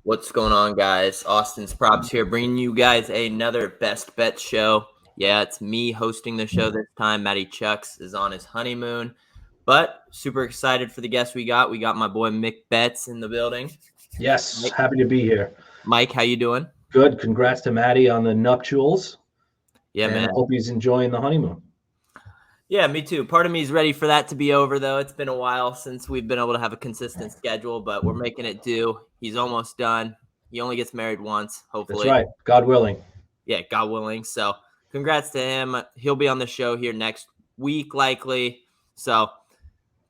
What's going on, guys? Austin's Props here, bringing you guys another Best Bet show. Yeah, it's me hosting the show this time. Matty Chucks is on his honeymoon, but super excited for the guest we got. We got my boy Mick Betts in the building. Yes, Mike, happy to be here. Mike, how you doing? Good. Congrats to Maddie on the nuptials, Yeah, and man. I hope he's enjoying the honeymoon. Yeah, me too. Part of me is ready for that to be over, though. It's been a while since we've been able to have a consistent schedule, but we're making it do. He's almost done. He only gets married once, That's hopefully. right. God willing. Yeah, God willing. So congrats to him. He'll be on the show here next week, likely. So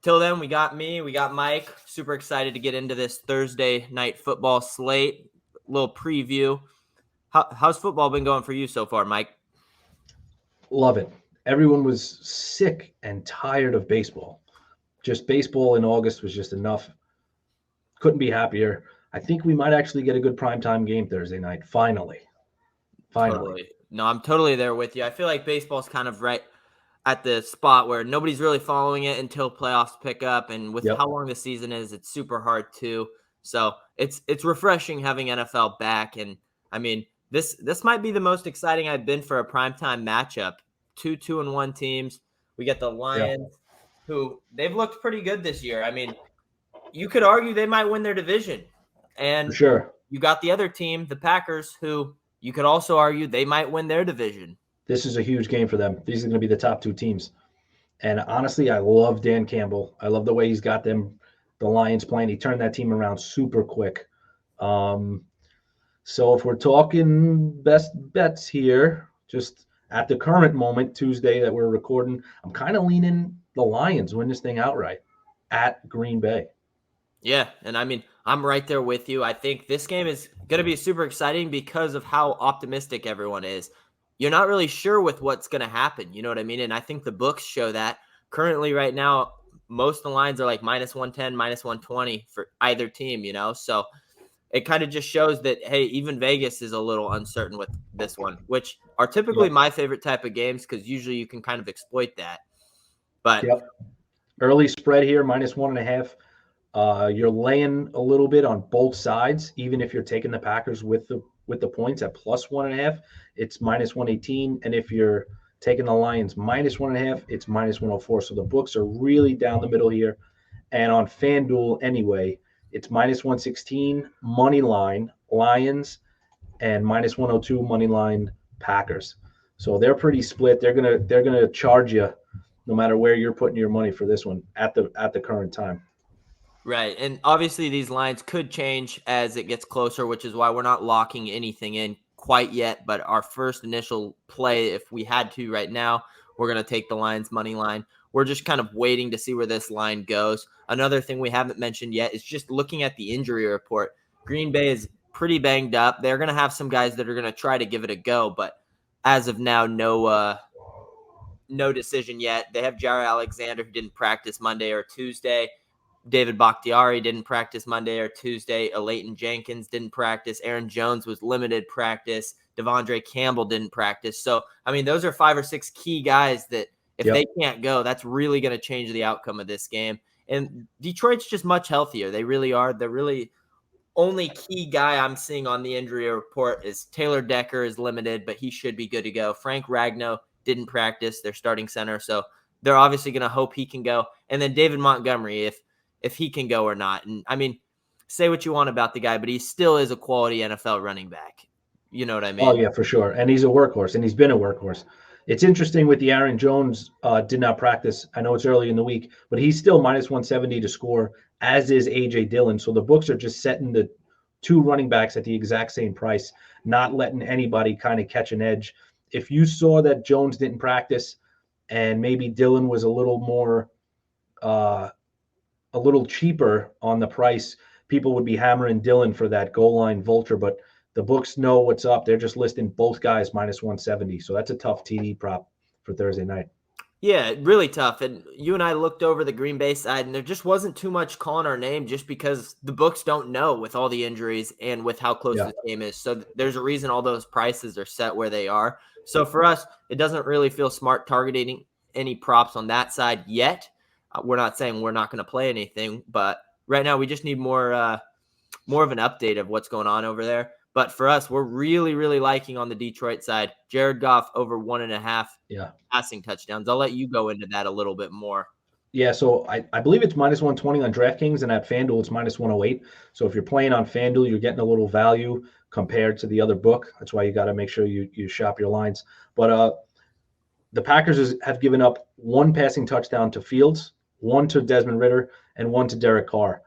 till then, we got me, we got Mike. Super excited to get into this Thursday night football slate. Little preview. How's football been going for you so far, Mike? Love it. Everyone was sick and tired of baseball. Just baseball in August was just enough. Couldn't be happier. I think we might actually get a good primetime game Thursday night. Finally. Totally. No, I'm totally there with you. I feel like baseball's kind of right at the spot where nobody's really following it until playoffs pick up, and with Yep. how long the season is, it's super hard too. So it's refreshing having NFL back, and I mean this might be the most exciting I've been for a primetime matchup. 2-2-1 teams. We get the Yep. Lions, who they've looked pretty good this year. I mean, you could argue they might win their division, For and sure. you got the other team, the Packers, who you could also argue they might win their division. This is a huge game for them. These are going to be the top two teams. And honestly, I love Dan Campbell. I love the way he's got them, the Lions playing. He turned that team around super quick. Um, So if we're talking best bets here, just at the current moment, Tuesday that we're recording, I'm kind of leaning the Lions win this thing outright at Green Bay. Yeah, and I mean, I'm right there with you. I think this game is going to be super exciting because of how optimistic everyone is. You're not really sure with what's going to happen. You know what I mean? And I think the books show that currently right now, most of the lines are like minus 110, minus 120 for either team, So it kind of just shows that, hey, even Vegas is a little uncertain with this one, which are typically Yep. my favorite type of games because usually you can kind of exploit that. But Yep. Early spread here, -1.5. You're laying a little bit on both sides, even if you're taking the Packers with the points at +1.5, it's -118. And if you're taking the Lions -1.5, it's -104. So the books are really down the middle here. And on FanDuel anyway, it's -116 money line Lions and -102 money line Packers. So they're pretty split. They're gonna charge you no matter where you're putting your money for this one at the current time. right. And obviously, these lines could change as it gets closer, which is why we're not locking anything in quite yet. But our first initial play, if we had to right now, we're going to take the Lions money line. We're just kind of waiting to see where this line goes. Another thing we haven't mentioned yet is just looking at the injury report. Green Bay is pretty banged up. They're going to have some guys that are going to try to give it a go, but as of now, no decision yet. They have Jair Alexander, who didn't practice Monday or Tuesday. David Bakhtiari didn't practice Monday or Tuesday. Leighton Jenkins didn't practice. Aaron Jones was limited practice. Devondre Campbell didn't practice. So, I mean, those are 5 or 6 key guys that if Yep. they can't go, that's really going to change the outcome of this game. And Detroit's just much healthier. They really are. The really only key guy I'm seeing on the injury report is Taylor Decker is limited, but he should be good to go. Frank Ragnow didn't practice, their starting center. So they're obviously going to hope he can go. And then David Montgomery, if he can go or not. And I mean, say what you want about the guy, but he still is a quality NFL running back. You know what I Oh mean? yeah, for sure. And he's a workhorse, and he's been a workhorse. It's interesting with the Aaron Jones did not practice. I know it's early in the week, but he's still -170 to score, as is AJ Dillon. So the books are just setting the two running backs at the exact same price, not letting anybody kind of catch an edge. If you saw that Jones didn't practice and maybe Dillon was a little more uh, a little cheaper on the price, people would be hammering Dillon for that goal line vulture. But the books know what's up. They're just listing both guys -170. So that's a tough TD prop for Thursday night. Yeah, really tough. And you and I looked over the Green Bay side, and there just wasn't too much calling our name just because the books don't know with all the injuries and with how close Yeah. the game is. So there's a reason all those prices are set where they are. So for us, it doesn't really feel smart targeting any props on that side yet. We're not saying we're not going to play anything, but right now we just need more more of an update of what's going on over there. But for us, we're really, really liking on the Detroit side, Jared Goff over 1.5 Yeah. passing touchdowns. I'll let you go into that a little bit more. Yeah, so I believe it's minus 120 on DraftKings, and at FanDuel it's minus 108. So if you're playing on FanDuel, you're getting a little value compared to the other book. That's why you got to make sure you shop your lines. But the Packers have given up one passing touchdown to Fields, one to Desmond Ritter, and one to Derek Carr.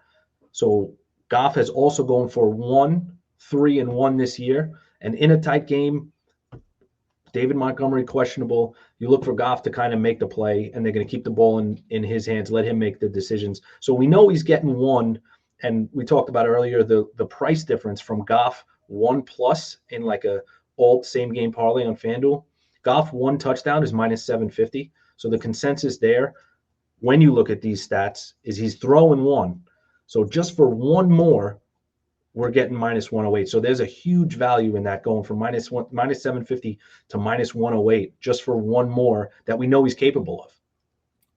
So Goff has also gone for 1, 3, and 1 this year. And in a tight game, David Montgomery questionable. You look for Goff to kind of make the play, and they're going to keep the ball in his hands, let him make the decisions. So we know he's getting 1, and we talked about earlier the price difference from Goff 1+ in like a alt same game parlay on FanDuel. Goff 1 touchdown is minus 750. So the consensus there, when you look at these stats, is he's throwing 1. So just for 1 more, we're getting minus 108. So there's a huge value in that, going from minus 750 to minus 108 just for 1 more that we know he's capable of.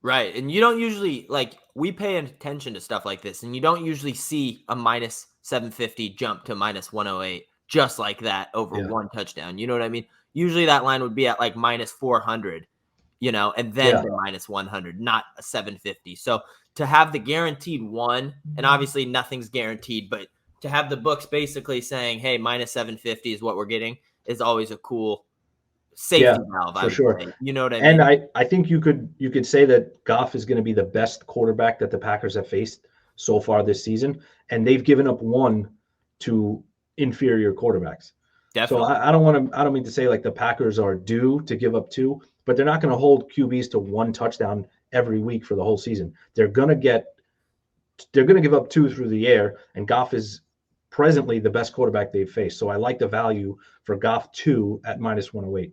Right. And you don't usually, like, we pay attention to stuff like this, and you don't usually see a minus 750 jump to minus 108 just like that over 1 touchdown. You know what I mean? Usually that line would be at like minus 400, and then the minus 100, not a 750. So to have the guaranteed 1, and obviously nothing's guaranteed, but to have the books basically saying, hey, minus 750 is what we're getting, is always a cool safety valve, I would say. You know what I mean? And I think you could say that Goff is going to be the best quarterback that the Packers have faced so far this season, and they've given up 1 to inferior quarterbacks. Definitely. So I don't mean to say like the Packers are due to give up 2, but they're not going to hold QBs to 1 touchdown every week for the whole season. They're going to give up 2 through the air, and Goff is presently the best quarterback they've faced. So I like the value for Goff 2 at minus 108.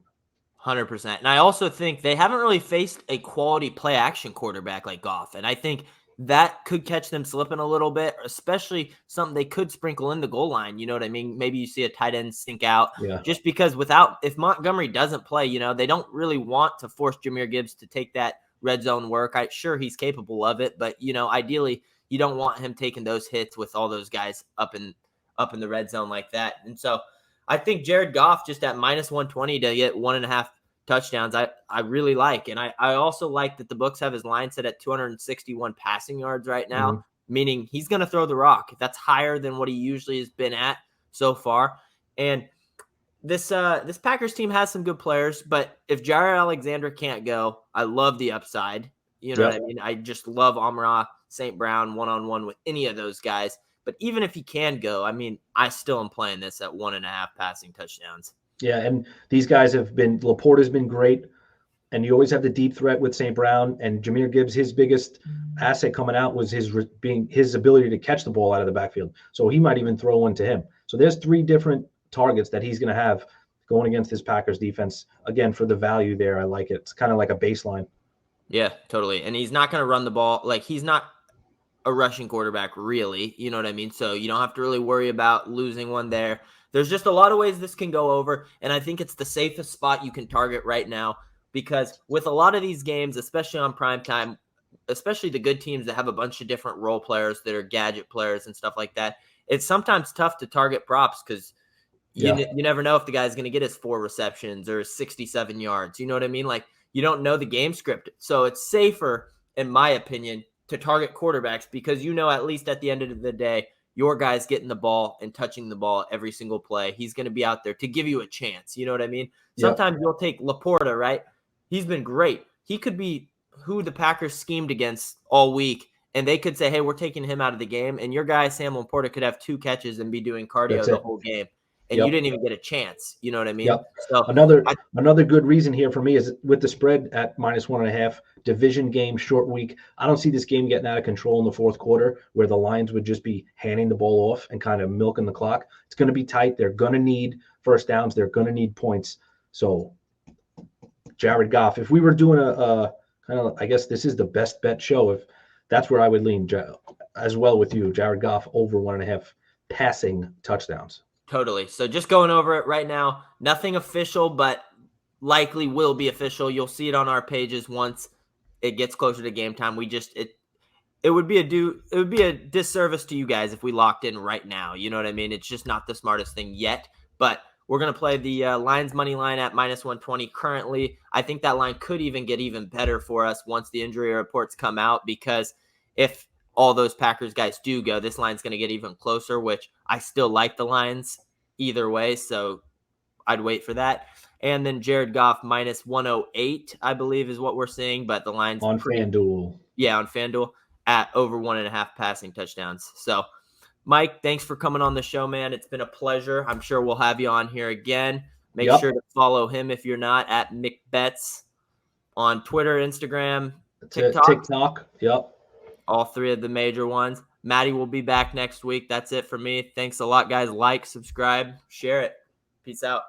100%. And I also think they haven't really faced a quality play action quarterback like Goff. And I think that could catch them slipping a little bit, especially something they could sprinkle in the goal line. You know what I mean? Maybe you see a tight end sink out just because if Montgomery doesn't play, they don't really want to force Jahmyr Gibbs to take that red zone work. Sure, he's capable of it, but ideally you don't want him taking those hits with all those guys up in the red zone like that. And so I think Jared Goff just at minus 120 to get 1.5 touchdowns, I really like. And I also like that the books have his line set at 261 passing yards right now, meaning he's going to throw the rock. That's higher than what he usually has been at so far. And this Packers team has some good players, but if Jair Alexander can't go, I love the upside. You know what I mean? I just love Amon-Ra St. Brown one-on-one with any of those guys. But even if he can go, I still am playing this at 1.5 passing touchdowns. Yeah, and these guys Laporta's been great, and you always have the deep threat with St. Brown and Jahmyr Gibbs. His biggest asset coming out was his ability to catch the ball out of the backfield. So he might even throw one to him. So there's 3 different targets that he's going to have going against this Packers defense. Again, for the value there, I like it. It's kind of like a baseline. Yeah, totally. And he's not going to run the ball. Like, he's not a rushing quarterback, really. You know what I mean? So you don't have to really worry about losing one there. There's just a lot of ways this can go over, and I think it's the safest spot you can target right now, because with a lot of these games, especially on primetime, especially the good teams that have a bunch of different role players that are gadget players and stuff like that, it's sometimes tough to target props because you never know if the guy's going to get his 4 receptions or 67 yards. You know what I mean? Like, you don't know the game script. So it's safer, in my opinion, to target quarterbacks because at least at the end of the day, your guy's getting the ball and touching the ball every single play. He's going to be out there to give you a chance. You know what I mean? Sometimes you'll take Laporta, right? He's been great. He could be who the Packers schemed against all week, and they could say, hey, we're taking him out of the game, and your guy, Sam Laporta, could have 2 catches and be doing cardio the whole game, and you didn't even get a chance. You know what I mean? So another good reason here for me is with the spread at minus 1.5, division game, short week. I don't see this game getting out of control in the fourth quarter where the Lions would just be handing the ball off and kind of milking the clock. It's going to be tight. They're going to need first downs. They're going to need points. So Jared Goff, if we were doing a kind of, I guess this is the best bet show, if that's where I would lean as well with you, Jared Goff over 1.5 passing touchdowns. Totally. So just going over it right now, nothing official, but likely will be official. You'll see it on our pages once it gets closer to game time. it would be a disservice to you guys if we locked in right now. You know what I mean? It's just not the smartest thing yet. But we're gonna play the Lions money line at -120 currently. I think that line could even get even better for us once the injury reports come out, because if all those Packers guys do go, this line's gonna get even closer. Which I still like the Lions either way, so I'd wait for that. And then Jared Goff -108, I believe, is what we're seeing. But the line's On FanDuel. Yeah, on FanDuel at over 1.5 passing touchdowns. So, Mike, thanks for coming on the show, man. It's been a pleasure. I'm sure we'll have you on here again. Make Yep. sure to follow him if you're not, at McBets on Twitter, Instagram, TikTok. TikTok. Yep. All three of the major ones. Matty will be back next week. That's it for me. Thanks a lot, guys. Like, subscribe, share it. Peace out.